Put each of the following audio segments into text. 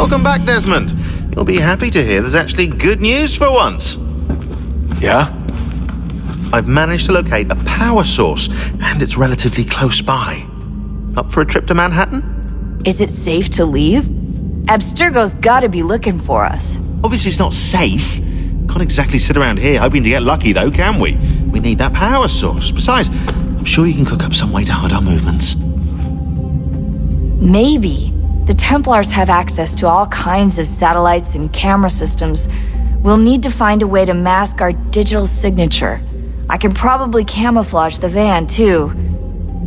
Welcome back, Desmond. You'll be happy to hear there's actually good news for once. Yeah? I've managed to locate a power source, and it's relatively close by. Up for a trip to Manhattan? Is it safe to leave? Abstergo's gotta be looking for us. Obviously it's not safe. Can't exactly sit around here hoping to get lucky though, can we? We need that power source. Besides, I'm sure you can cook up some way to hide our movements. Maybe. The Templars have access to all kinds of satellites and camera systems. We'll need to find a way to mask our digital signature. I can probably camouflage the van too,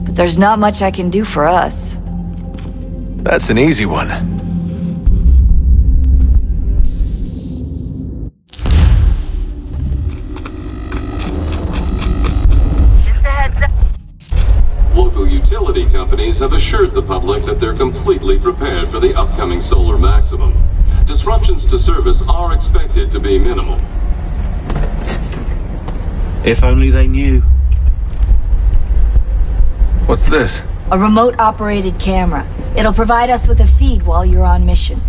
but there's not much I can do for us. That's an easy one. Just a heads up. Local utility companies have assured the public that they're completely prepared for the upcoming solar maximum. Disruptions to service are expected to be minimal. If only they knew. What's this? A remote-operated camera. It'll provide us with a feed while you're on mission.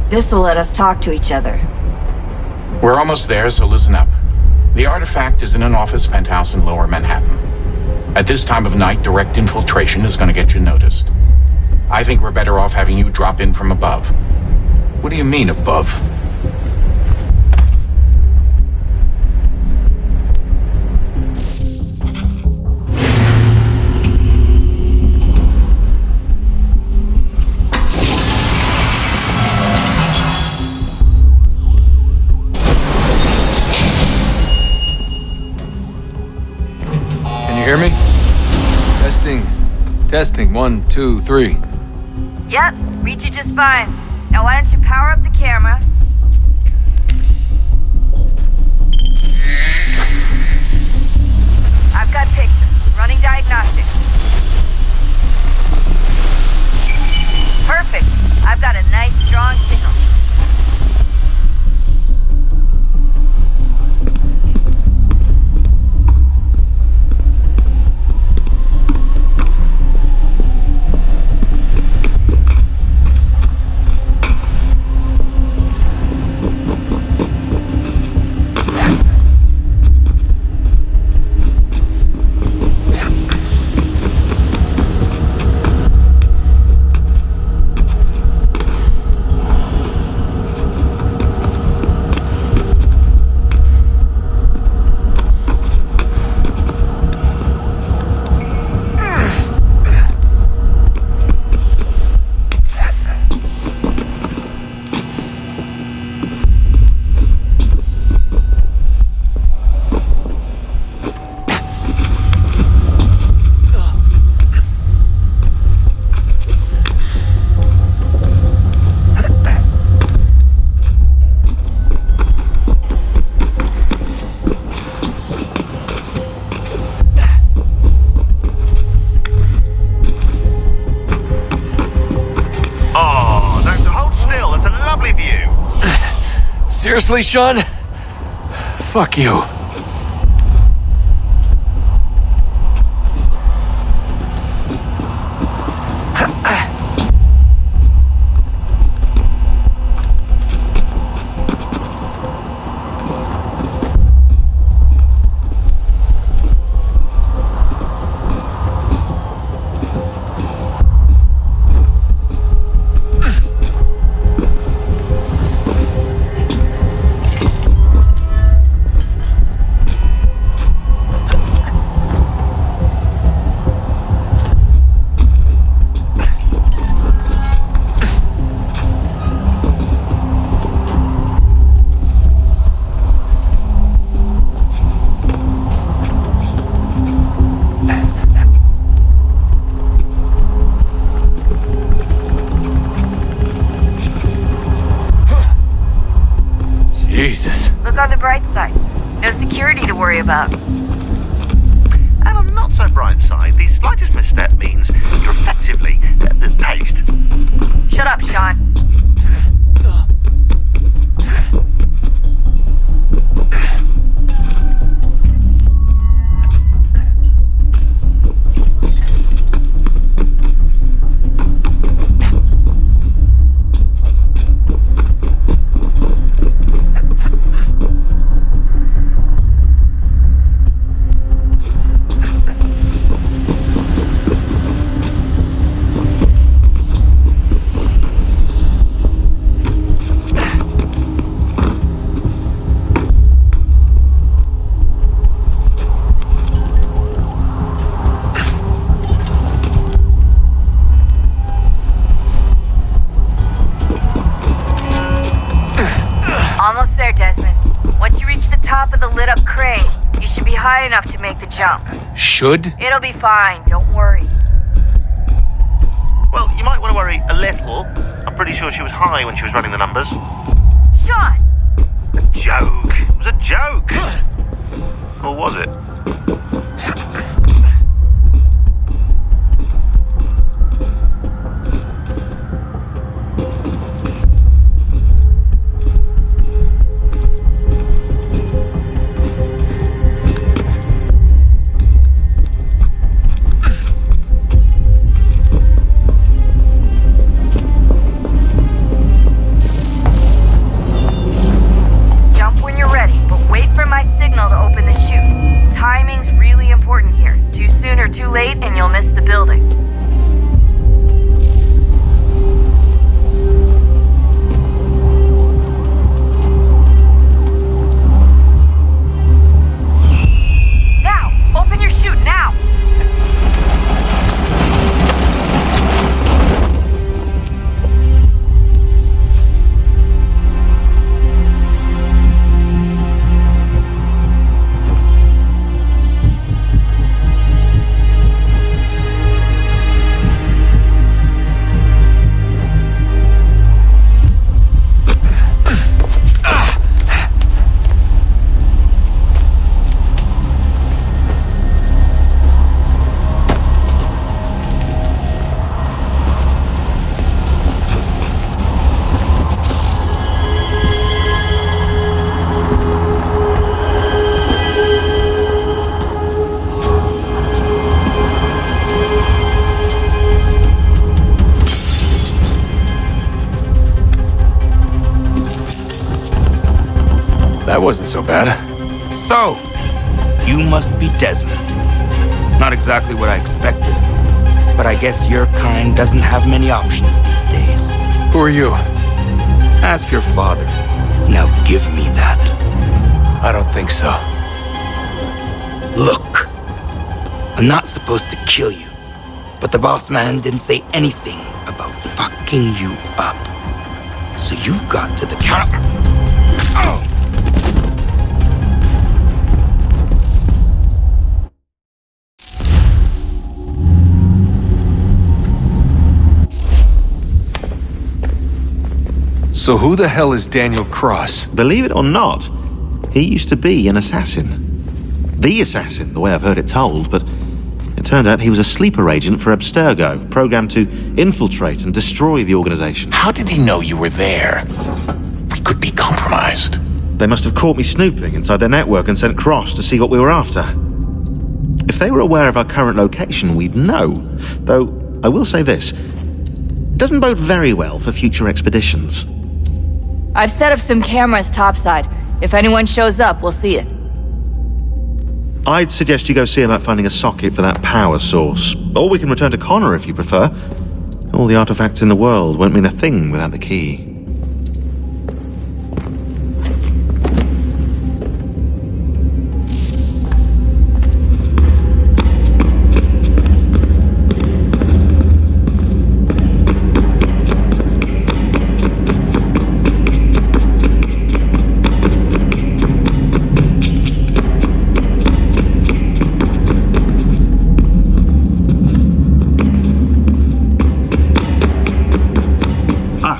This will let us talk to each other. We're almost there, so listen up. The artifact is in an office penthouse in Lower Manhattan. At this time of night, direct infiltration is going to get you noticed. I think we're better off having you drop in from above. What do you mean, above? Can you hear me? Testing. Testing. 1, 2, 3. Yep, reach you just fine. Now why don't you power up the camera? I've got pictures. Running diagnostics. Perfect. I've got a nice strong signal. Seriously, Sean? Fuck you. Jesus. Look on the bright side. No security to worry about. And on the not so bright side, the slightest misstep means you're effectively paste. Shut up, Sean. high enough to make the jump. Should? It'll be fine, don't worry. Well, you might want to worry a little. I'm pretty sure she was high when she was running the numbers. Sean! A joke. It was a joke. Or was it? Too late and you'll miss the building. Now! Open your chute, now! That wasn't so bad. So, you must be Desmond. Not exactly what I expected, but I guess your kind doesn't have many options these days. Who are you? Ask your father. Now give me that. I don't think so. Look, I'm not supposed to kill you, but the boss man didn't say anything about fucking you up. So you got to the counter. Oh! So who the hell is Daniel Cross? Believe it or not, he used to be an assassin. The assassin, the way I've heard it told, but it turned out he was a sleeper agent for Abstergo, programmed to infiltrate and destroy the organization. How did he know you were there? We could be compromised. They must have caught me snooping inside their network and sent Cross to see what we were after. If they were aware of our current location, we'd know. Though, I will say this, it doesn't bode very well for future expeditions. I've set up some cameras topside. If anyone shows up, we'll see it. I'd suggest you go see about finding a socket for that power source. Or we can return to Connor if you prefer. All the artifacts in the world won't mean a thing without the key.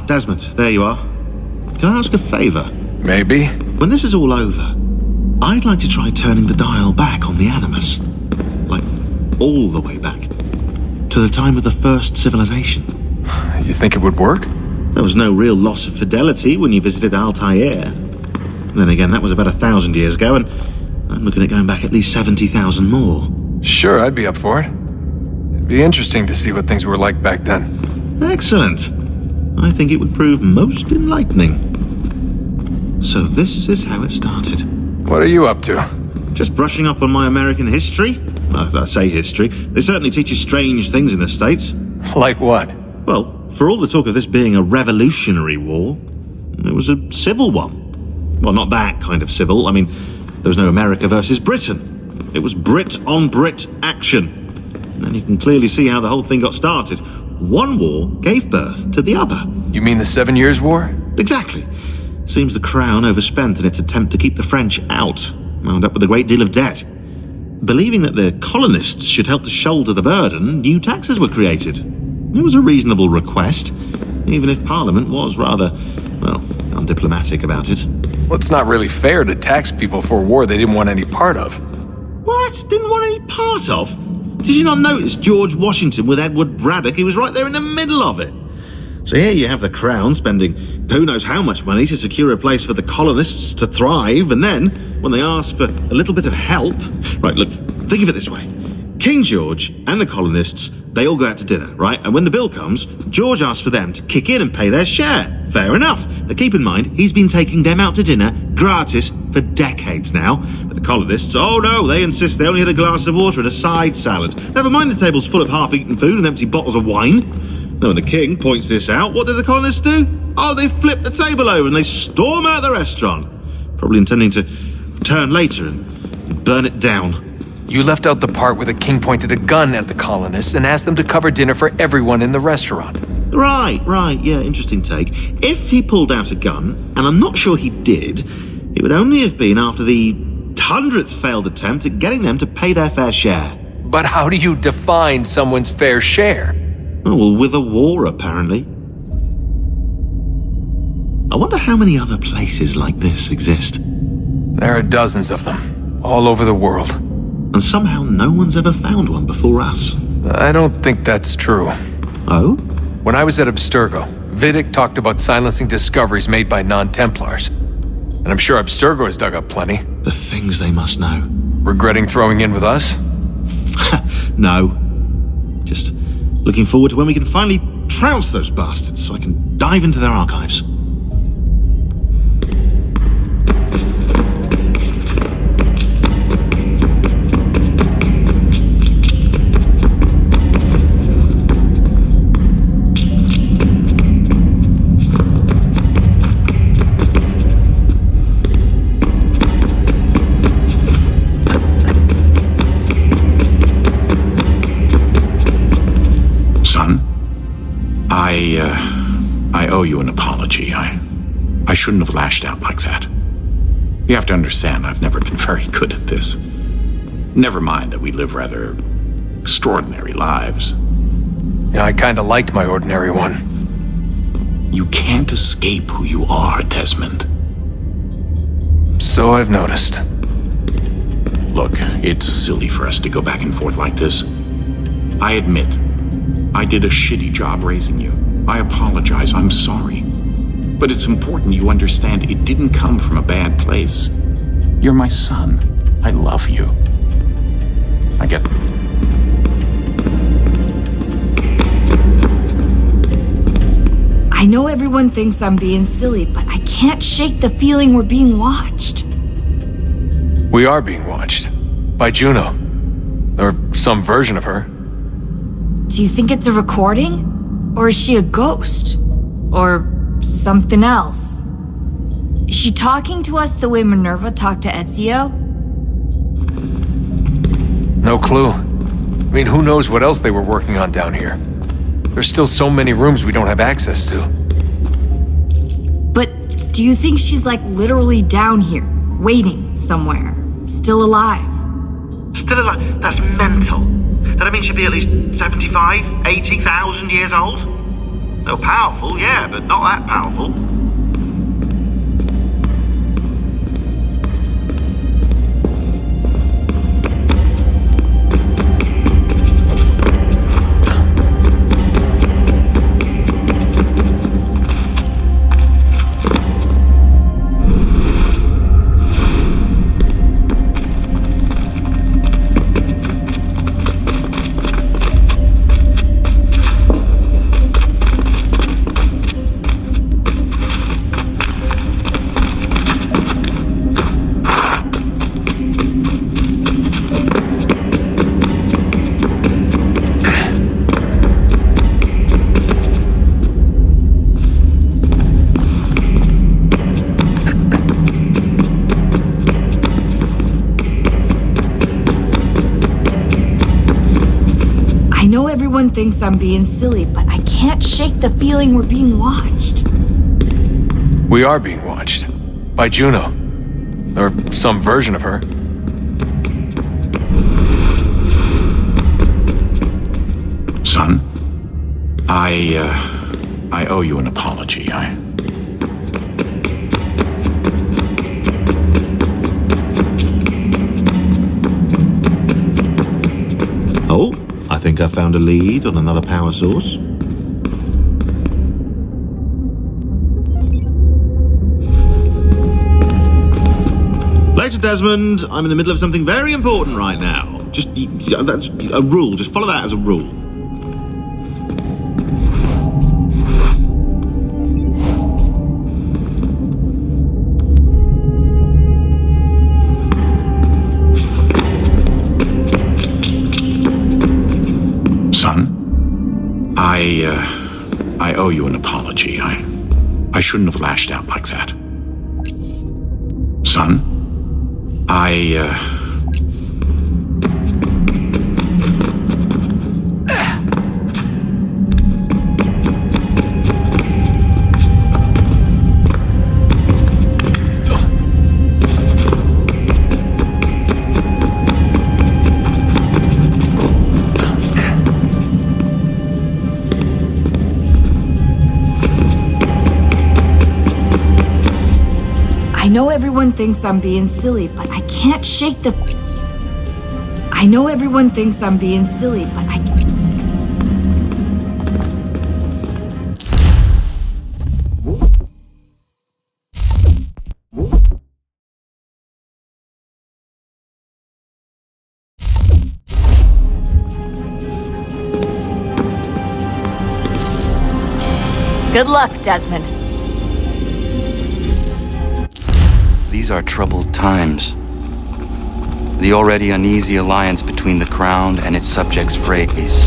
Desmond, there you are. Can I ask a favor? Maybe. When this is all over, I'd like to try turning the dial back on the Animus. Like, all the way back. To the time of the first civilization. You think it would work? There was no real loss of fidelity when you visited Altair. Then again, that was about 1,000 years ago, and I'm looking at going back at least 70,000 more. Sure, I'd be up for it. It'd be interesting to see what things were like back then. Excellent. I think it would prove most enlightening. So this is how it started. What are you up to? Just brushing up on my American history. Well, I say history. They certainly teach you strange things in the States. Like what? Well, for all the talk of this being a revolutionary war, it was a civil one. Well, not that kind of civil. I mean, there was no America versus Britain. It was Brit on Brit action. And you can clearly see how the whole thing got started. One war gave birth to the other. You mean the 7 Years' War? Exactly. Seems the Crown overspent in its attempt to keep the French out. Wound up with a great deal of debt. Believing that the colonists should help to shoulder the burden, new taxes were created. It was a reasonable request, even if Parliament was rather, well, undiplomatic about it. Well, it's not really fair to tax people for a war they didn't want any part of. What? Didn't want any part of? Did you not notice George Washington with Edward Braddock? He was right there in the middle of it. So here you have the Crown spending who knows how much money to secure a place for the colonists to thrive, and then, when they ask for a little bit of help... Right, look, think of it this way. King George and the colonists, they all go out to dinner, right? And when the bill comes, George asks for them to kick in and pay their share. Fair enough. But keep in mind, he's been taking them out to dinner gratis for decades now. But the colonists, oh no, they insist they only had a glass of water and a side salad. Never mind the tables full of half-eaten food and empty bottles of wine. Now when the king points this out, what did the colonists do? Oh, they flip the table over and they storm out the restaurant. Probably intending to return later and burn it down. You left out the part where the king pointed a gun at the colonists and asked them to cover dinner for everyone in the restaurant. Right, yeah, interesting take. If he pulled out a gun, and I'm not sure he did, it would only have been after the 100th failed attempt at getting them to pay their fair share. But how do you define someone's fair share? Oh, well, with a war, apparently. I wonder how many other places like this exist. There are dozens of them, all over the world. And somehow no one's ever found one before us. I don't think that's true. Oh? When I was at Abstergo, Vidic talked about silencing discoveries made by non-Templars. And I'm sure Abstergo has dug up plenty. The things they must know. Regretting throwing in with us? No. Just looking forward to when we can finally trounce those bastards so I can dive into their archives. I owe you an apology. I shouldn't have lashed out like that. You have to understand, I've never been very good at this. Never mind that we live rather extraordinary lives. Yeah, I kinda liked my ordinary one. You can't escape who you are, Desmond. So I've noticed. Look, it's silly for us to go back and forth like this. I admit, I did a shitty job raising you. I apologize, I'm sorry. But it's important you understand it didn't come from a bad place. You're my son. I love you. I get... I know everyone thinks I'm being silly, but I can't shake the feeling we're being watched. We are being watched. By Juno. Or some version of her. Do you think it's a recording? Or is she a ghost? Or something else? Is she talking to us the way Minerva talked to Ezio? No clue. I mean, who knows what else they were working on down here? There's still so many rooms we don't have access to. But do you think she's like literally down here, waiting somewhere, still alive? Still alive? That's mental. That means she'd be at least 75, 80,000 years old? Oh, powerful, yeah, but not that powerful. Everyone thinks I'm being silly, but I can't shake the feeling we're being watched. We are being watched. By Juno. Or some version of her. Son, I owe you an apology. Oh, I think I found a lead on another power source. Later, Desmond. I'm in the middle of something very important right now. That's a rule. Just follow that as a rule. Son, I owe you an apology. I shouldn't have lashed out like that. Son, I know everyone thinks I'm being silly, but I can't shake the... I know everyone thinks I'm being silly, but I... Good luck, Desmond. These are troubled times. The already uneasy alliance between the Crown and its subjects frays.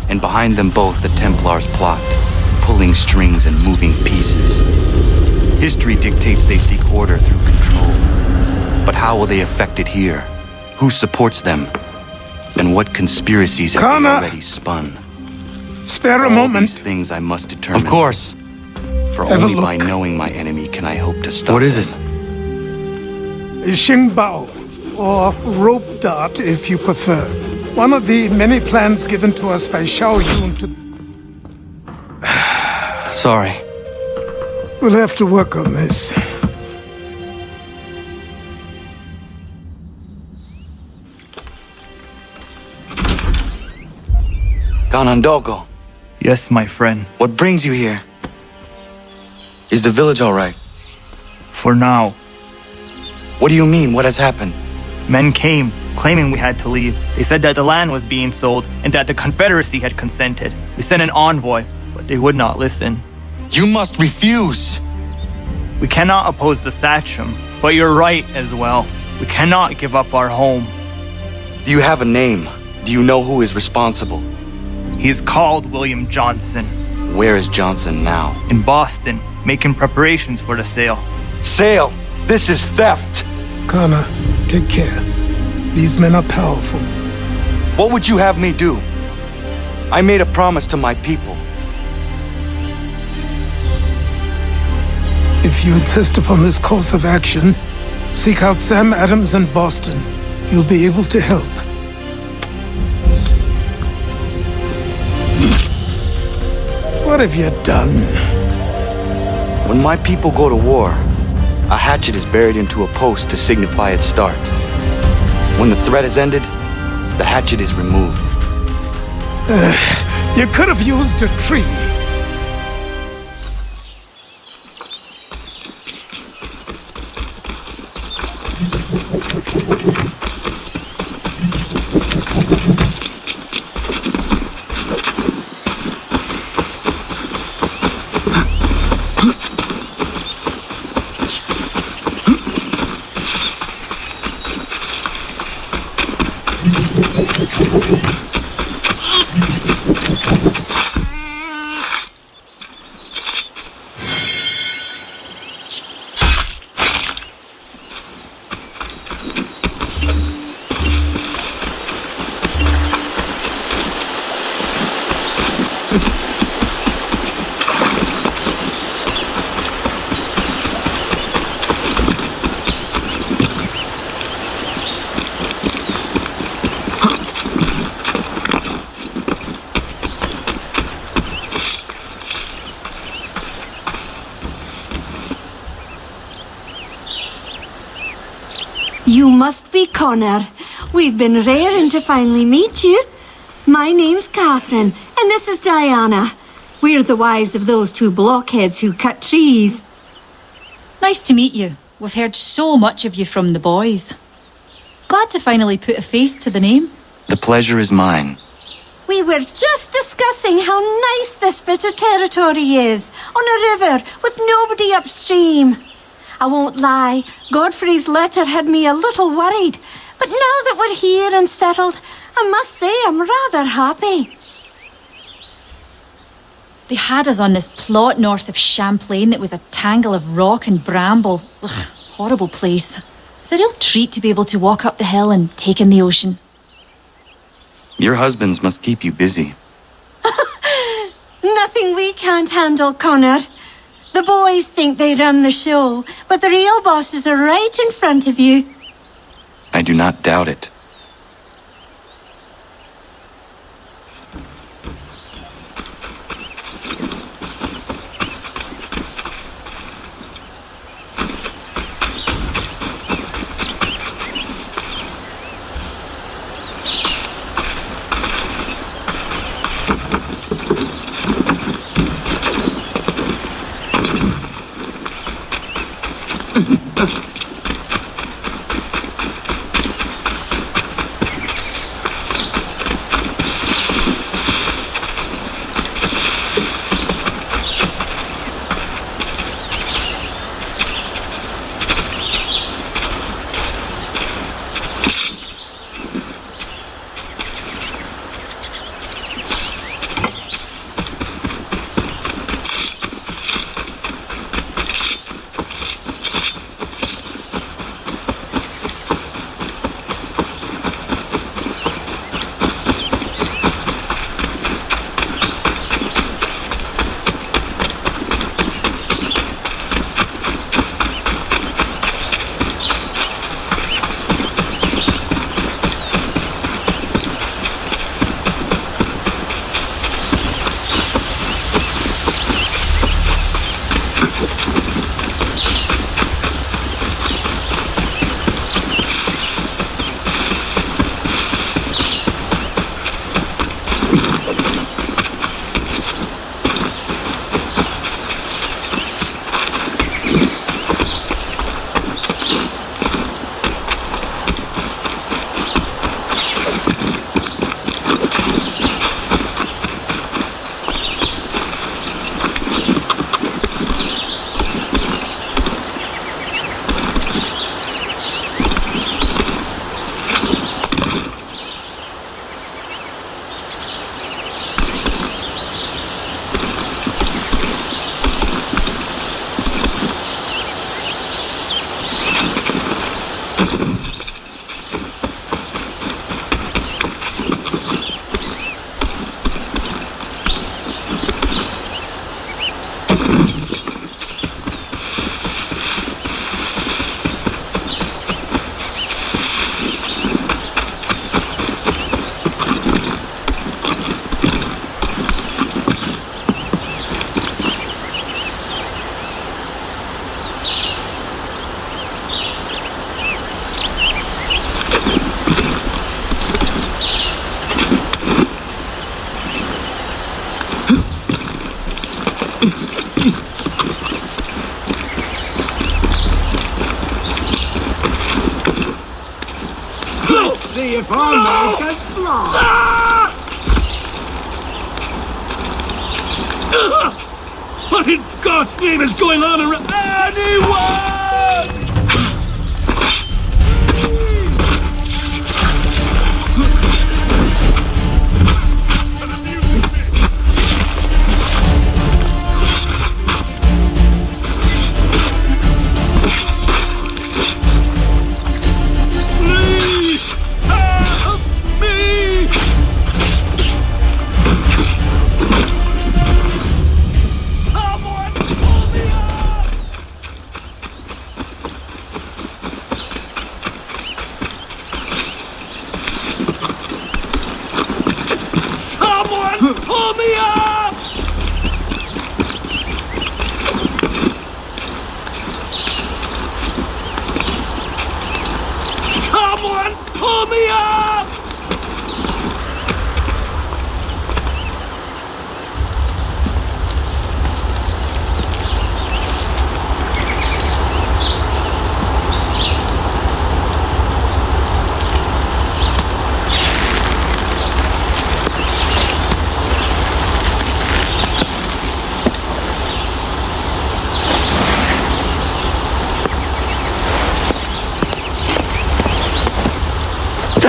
And behind them both the Templars plot, pulling strings and moving pieces. History dictates they seek order through control. But how will they affect it here? Who supports them? And what conspiracies have they Connor! already spun? Spare a All moment. these things I must determine. Of course. For Have a only by look. knowing my enemy can I hope to stop What is them. it? Xingbao, or rope dart if you prefer. One of the many plans given to us by Xiao Yun to... Sorry. We'll have to work on this. Ganondogo, Yes, my friend. what brings you here? Is the village all right? For now, What do you mean? What has happened? men came, claiming we had to leave. They said that the land was being sold and that the Confederacy had consented. We sent an envoy, but they would not listen. You must refuse! We cannot oppose the Sachem, but you're right as well. We cannot give up our home. Do you have a name? Do you know who is responsible? He is called William Johnson, Where is Johnson now? in Boston, making preparations for the sale. Sale! This is theft! Connor, take care. These men are powerful. What would you have me do? I made a promise to my people. If you insist upon this course of action, seek out Sam Adams in Boston. He'll be able to help. What have you done? When my people go to war, a hatchet is buried into a post to signify its start. When the threat is ended, the hatchet is removed. You could have used a tree. You must be Connor. We've been raring to finally meet you. My name's Catherine, and this is Diana. We're the wives of those two blockheads who cut trees. Nice to meet you. We've heard so much of you from the boys. Glad to finally put a face to the name. The pleasure is mine. We were just discussing how nice this bit of territory is, on a river with nobody upstream. I won't lie, Godfrey's letter had me a little worried, but now that we're here and settled, I must say I'm rather happy. They had us on this plot north of Champlain that was a tangle of rock and bramble. Ugh, horrible place. It's a real treat to be able to walk up the hill and take in the ocean. Your husbands must keep you busy. Nothing we can't handle, Connor. The boys think they run the show, but the real bosses are right in front of you. I do not doubt it. See if our man can fly. What in God's name is going on around? Anyone!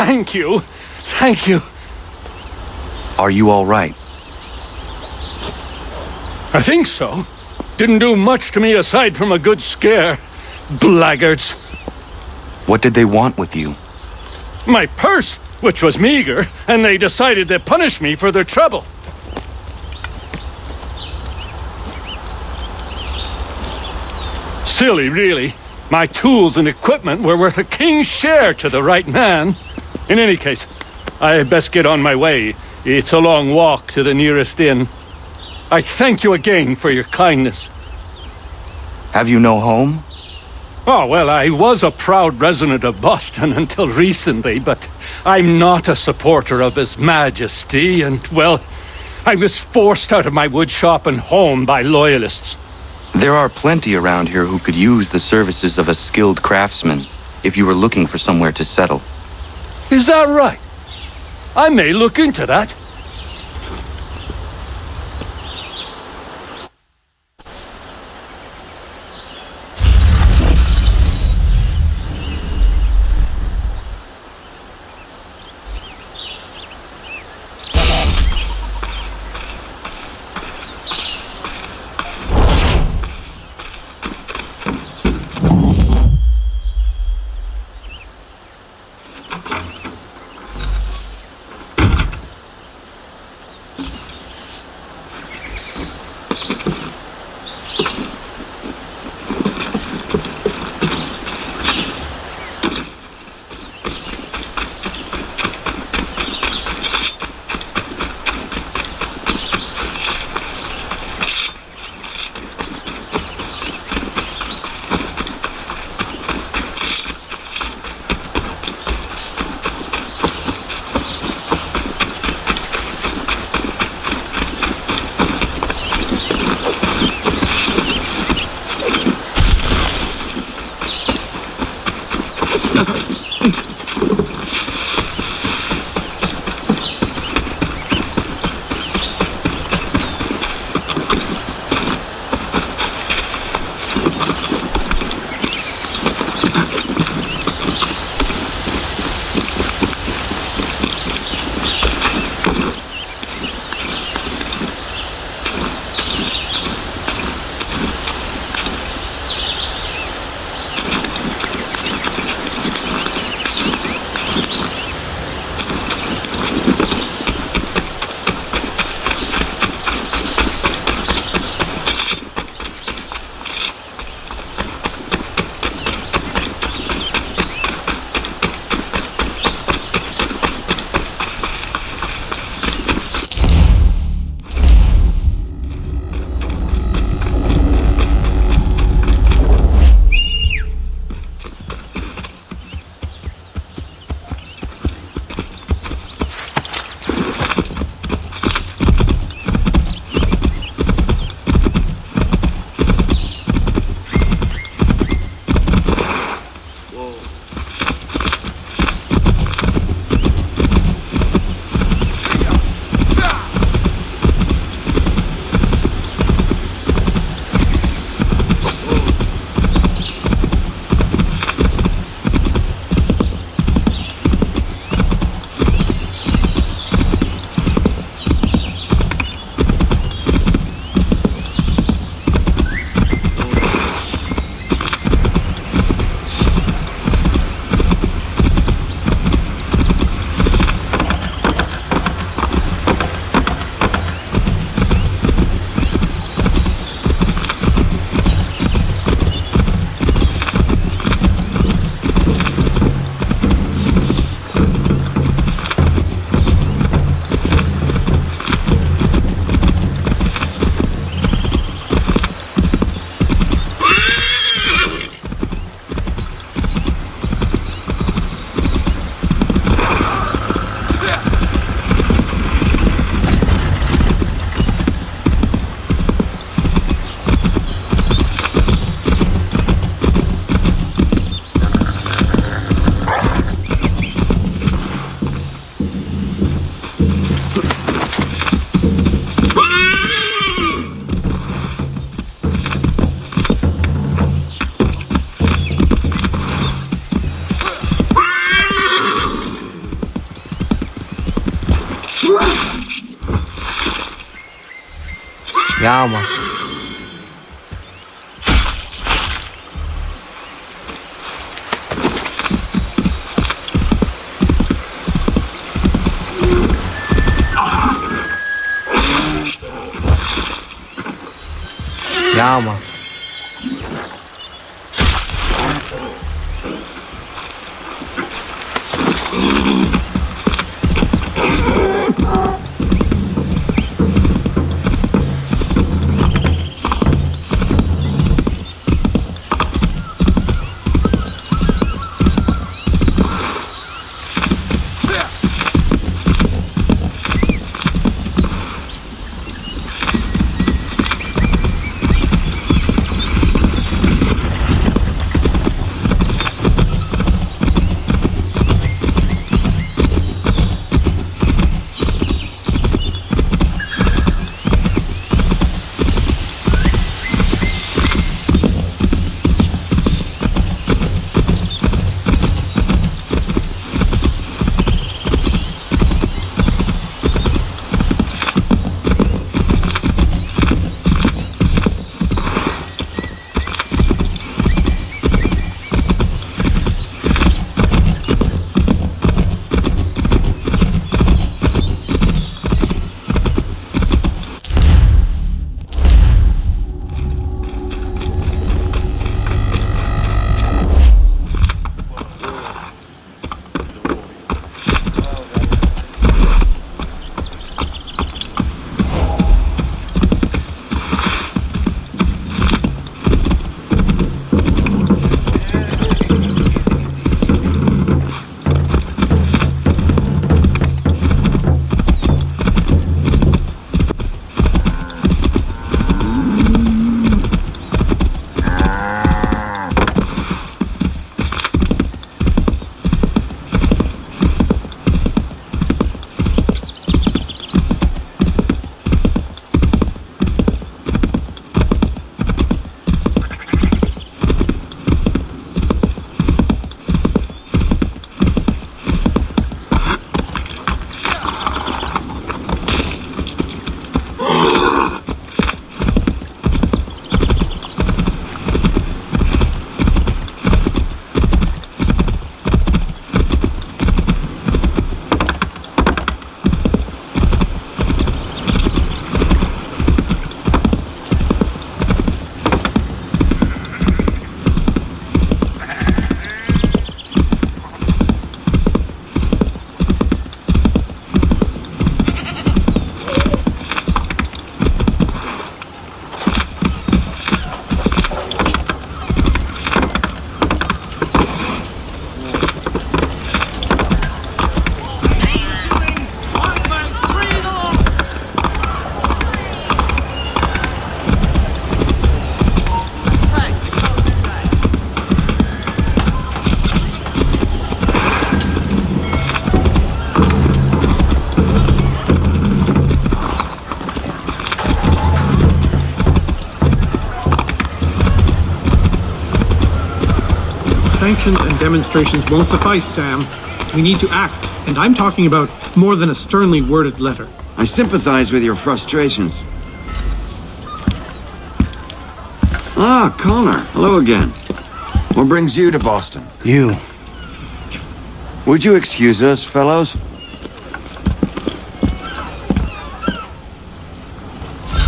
Thank you. Thank you. Are you all right? I think so. Didn't do much to me aside from a good scare. Blackguards. What did they want with you? My purse, which was meager, and they decided to punish me for their trouble. Silly, really. My tools and equipment were worth a king's share to the right man. In any case, I best get on my way. It's a long walk to the nearest inn. I thank you again for your kindness. Have you no home? Oh, well, I was a proud resident of Boston until recently, but I'm not a supporter of His Majesty, and, well, I was forced out of my woodshop and home by loyalists. There are plenty around here who could use the services of a skilled craftsman if you were looking for somewhere to settle. Is that right? I may look into that. Yama. Yama. Sanctions and demonstrations won't suffice, Sam. We need to act, and I'm talking about more than a sternly worded letter. I sympathize with your frustrations. Ah, Connor. Hello again. What brings you to Boston? You. Would you excuse us, fellows?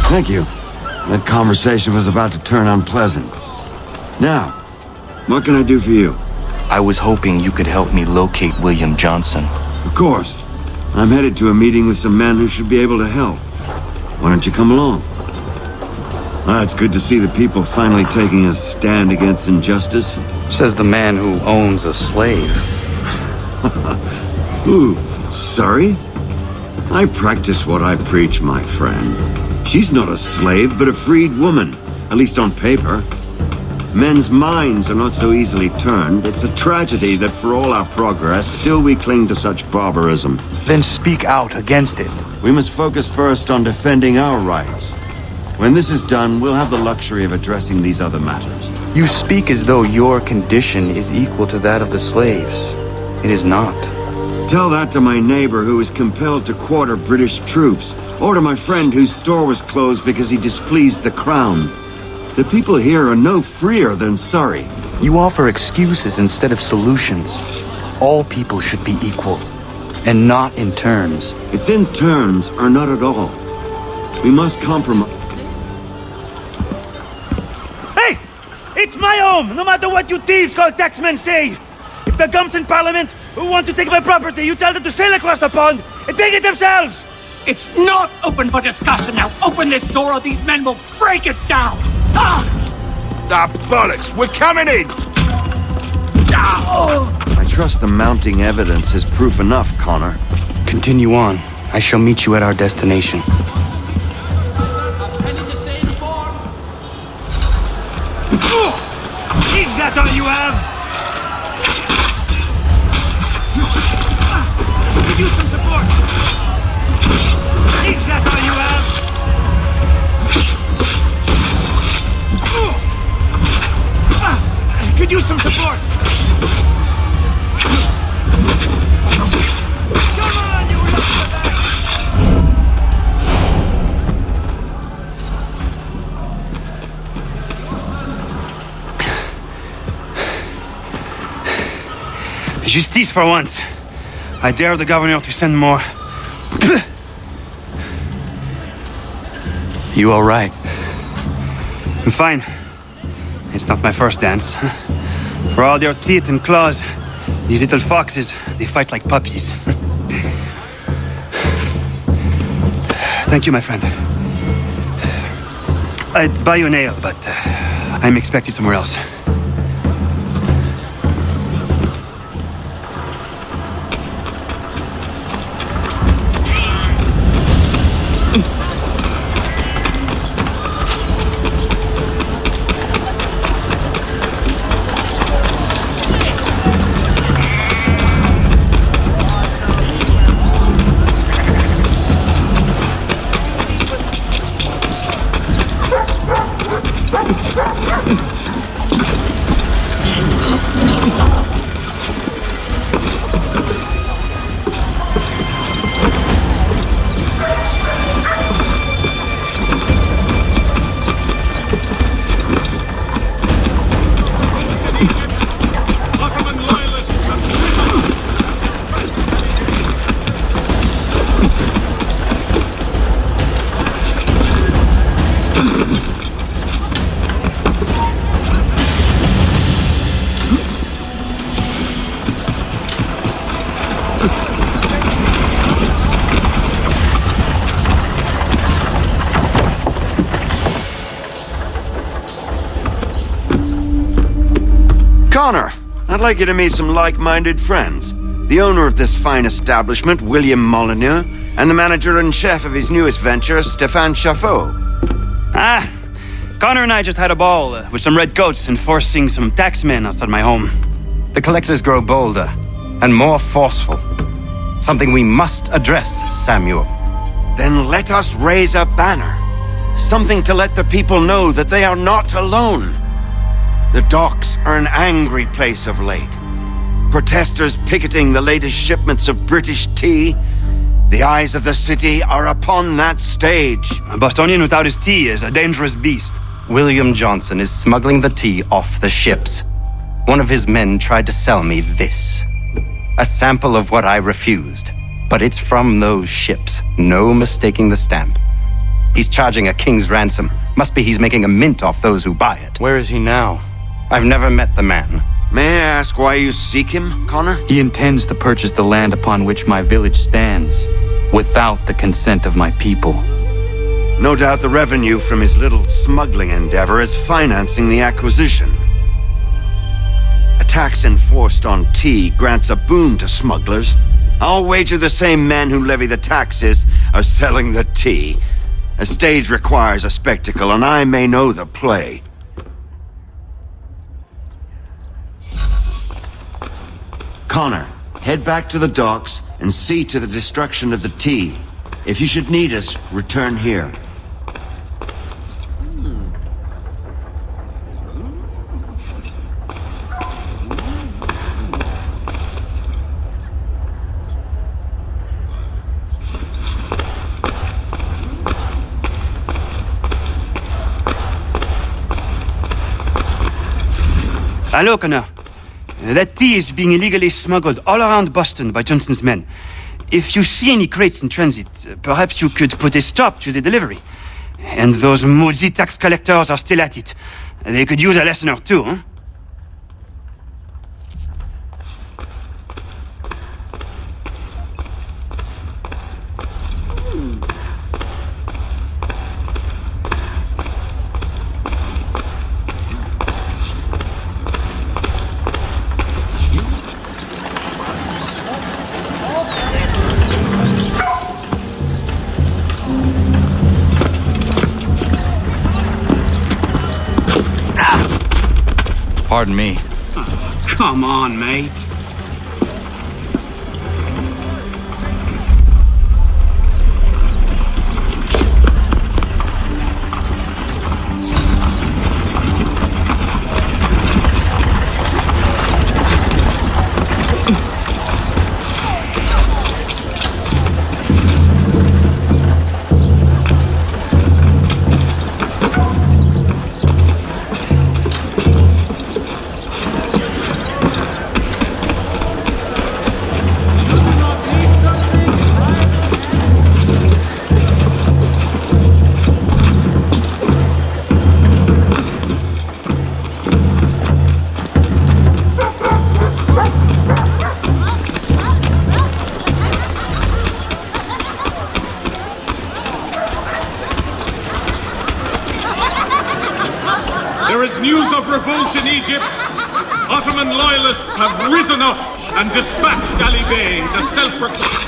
Thank you. That conversation was about to turn unpleasant. Now, what can I do for you? I was hoping you could help me locate William Johnson. Of course. I'm headed to a meeting with some men who should be able to help. Why don't you come along? Ah, it's good to see the people finally taking a stand against injustice. Says the man who owns a slave. Ooh, sorry? I practice what I preach, my friend. She's not a slave, but a freed woman, at least on paper. Men's minds are not so easily turned. It's a tragedy that for all our progress, still we cling to such barbarism. Then speak out against it. We must focus first on defending our rights. When this is done, we'll have the luxury of addressing these other matters. You speak as though your condition is equal to that of the slaves. It is not. Tell that to my neighbor who was compelled to quarter British troops, or to my friend whose store was closed because he displeased the crown. The people here are no freer than Surrey. You offer excuses instead of solutions. All people should be equal, and not in turns. It's in turns, or not at all. We must compromise. Hey! It's my home, no matter what you thieves called taxmen say! If the gumps in Parliament who want to take my property, you tell them to sail across the pond and take it themselves! It's not open for discussion now. Open this door or these men will break it down. Ah! Ah, bollocks! We're coming in! I trust the mounting evidence is proof enough, Connor. Continue on. I shall meet you at our destination. Is that all you have? Could use some support! Is that all you have? Could use some support! Come on, you lost the Justice for once. I dare the governor to send more. You all right? I'm fine. It's not my first dance. For all their teeth and claws, these little foxes, they fight like puppies. Thank you, my friend. I'd buy you an ale, but I'm expecting somewhere else. Connor, I'd like you to meet some like-minded friends. The owner of this fine establishment, William Molyneux, and the manager and chef of his newest venture, Stéphane Chaffeau. Ah, Connor and I just had a ball with some red coats enforcing some taxmen outside my home. The collectors grow bolder and more forceful. Something we must address, Samuel. Then let us raise a banner. Something to let the people know that they are not alone. The docks are an angry place of late. Protesters picketing the latest shipments of British tea. The eyes of the city are upon that stage. A Bostonian without his tea is a dangerous beast. William Johnson is smuggling the tea off the ships. One of his men tried to sell me this. A sample of what I refused. But it's from those ships. No mistaking the stamp. He's charging a king's ransom. Must be he's making a mint off those who buy it. Where is he now? I've never met the man. May I ask why you seek him, Connor? He intends to purchase the land upon which my village stands, without the consent of my people. No doubt the revenue from his little smuggling endeavor is financing the acquisition. A tax enforced on tea grants a boon to smugglers. I'll wager the same men who levy the taxes are selling the tea. A stage requires a spectacle, and I may know the play. Connor, head back to the docks and see to the destruction of the tea. If you should need us, return here. Hello, Connor. That tea is being illegally smuggled all around Boston by Johnson's men. If you see any crates in transit, perhaps you could put a stop to the delivery. And those moody tax collectors are still at it. They could use a lesson or two, huh? Pardon me. Oh, come on, mate. There is news of revolt in Egypt. Ottoman loyalists have risen up and dispatched Ali Bey, the self-proclaimed.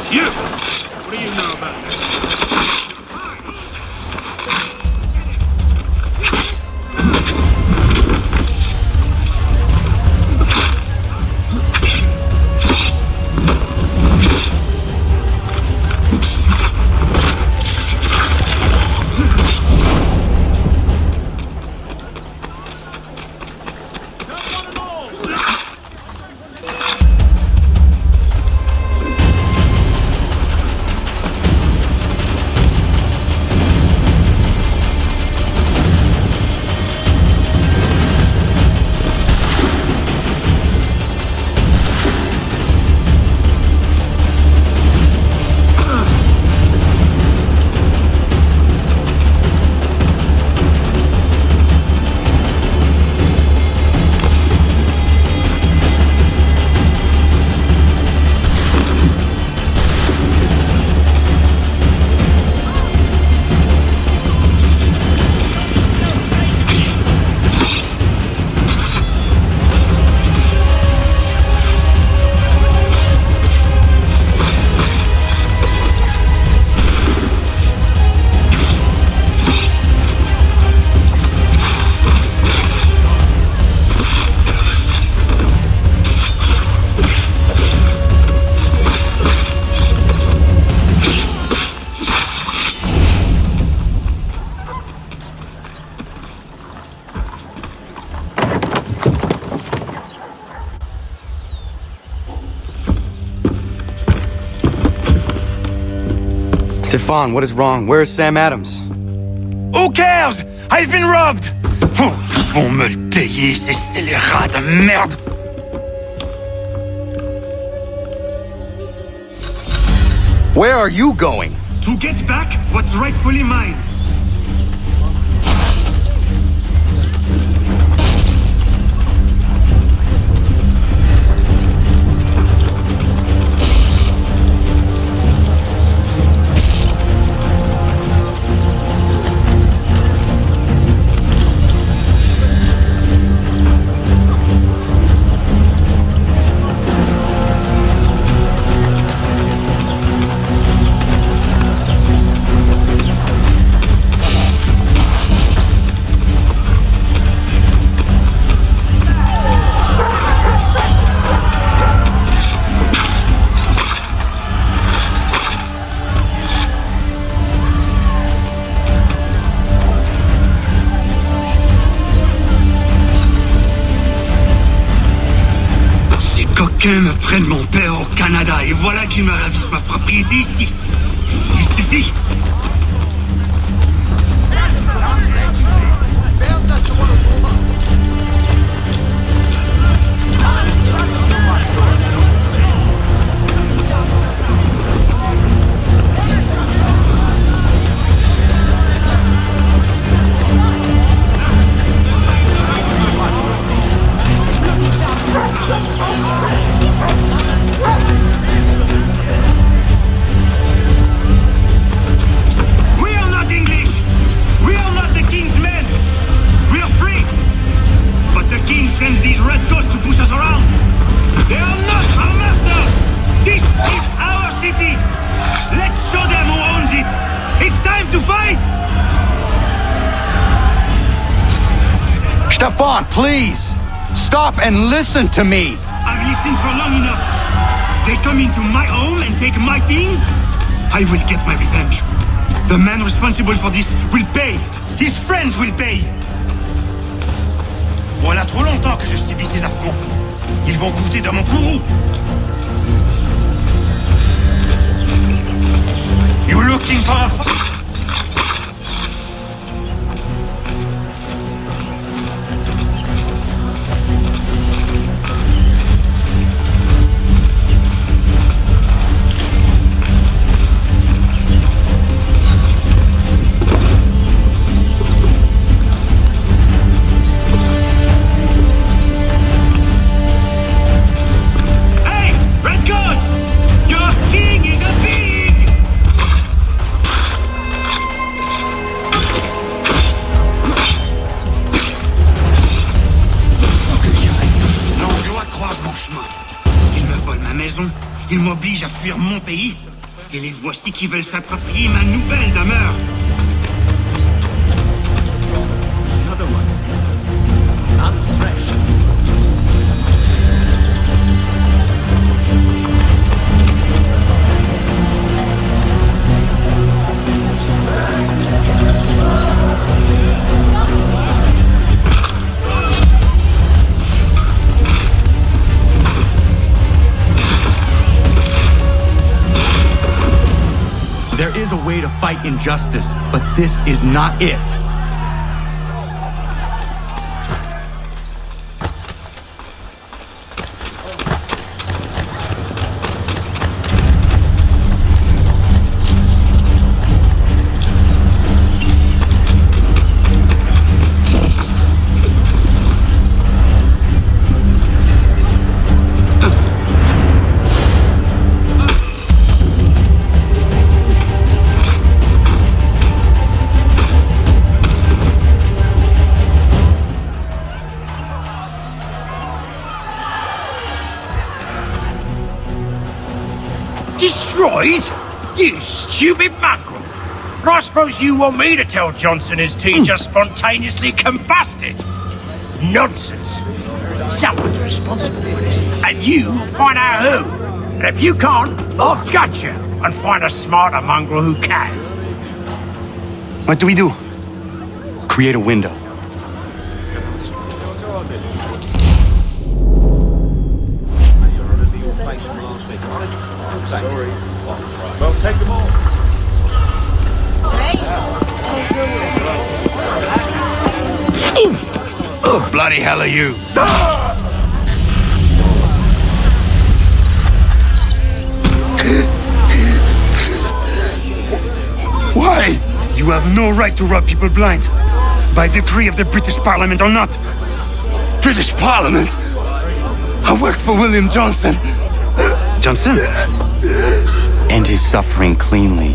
You! What do you know about this? Stefan, what is wrong? Where is Sam Adams? Who cares? I've been robbed! Oh, ils vont me le payer, ces scélérats de merde! Where are you going? To get back what's rightfully mine. Coquins me prennent mon père au Canada et voilà qu'ils me ravissent ma propriété ici. Il suffit. Stefan, please! Stop and listen to me! I've listened for long enough. They come into my home and take my things. I will get my revenge. The man responsible for this will pay. His friends will pay. Voilà trop longtemps que je subis ces affronts. Ils vont goûter dans mon courroux. You looking for a... Il m'oblige à fuir mon pays. Et les voici qui veulent s'approprier ma nouvelle demeure. There is a way to fight injustice, but this is not it. Destroyed? You stupid mongrel! I suppose you want me to tell Johnson his tea just spontaneously combusted? Nonsense! Someone's responsible for this, and you will find out who. And if you can't, I'll gut you and find a smarter mongrel who can. What do we do? Create a window. Sorry. Well, take them all. Oh, bloody hell are you? Why? You have no right to rob people blind. By decree of the British Parliament or not. British Parliament? I work for William Johnson. Johnson? End his suffering cleanly.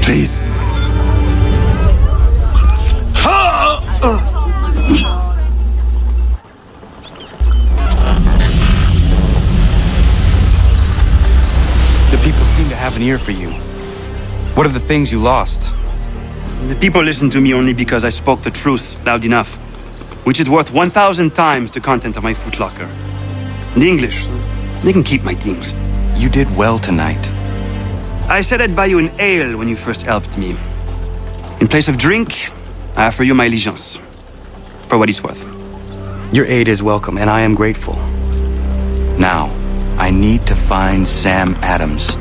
Please. The people seem to have an ear for you. What are the things you lost? The people listen to me only because I spoke the truth loud enough, which is worth 1,000 times the content of my footlocker. The English, they can keep my things. You did well tonight. I said I'd buy you an ale when you first helped me. In place of drink, I offer you my allegiance. For what it's worth. Your aid is welcome, and I am grateful. Now, I need to find Sam Adams.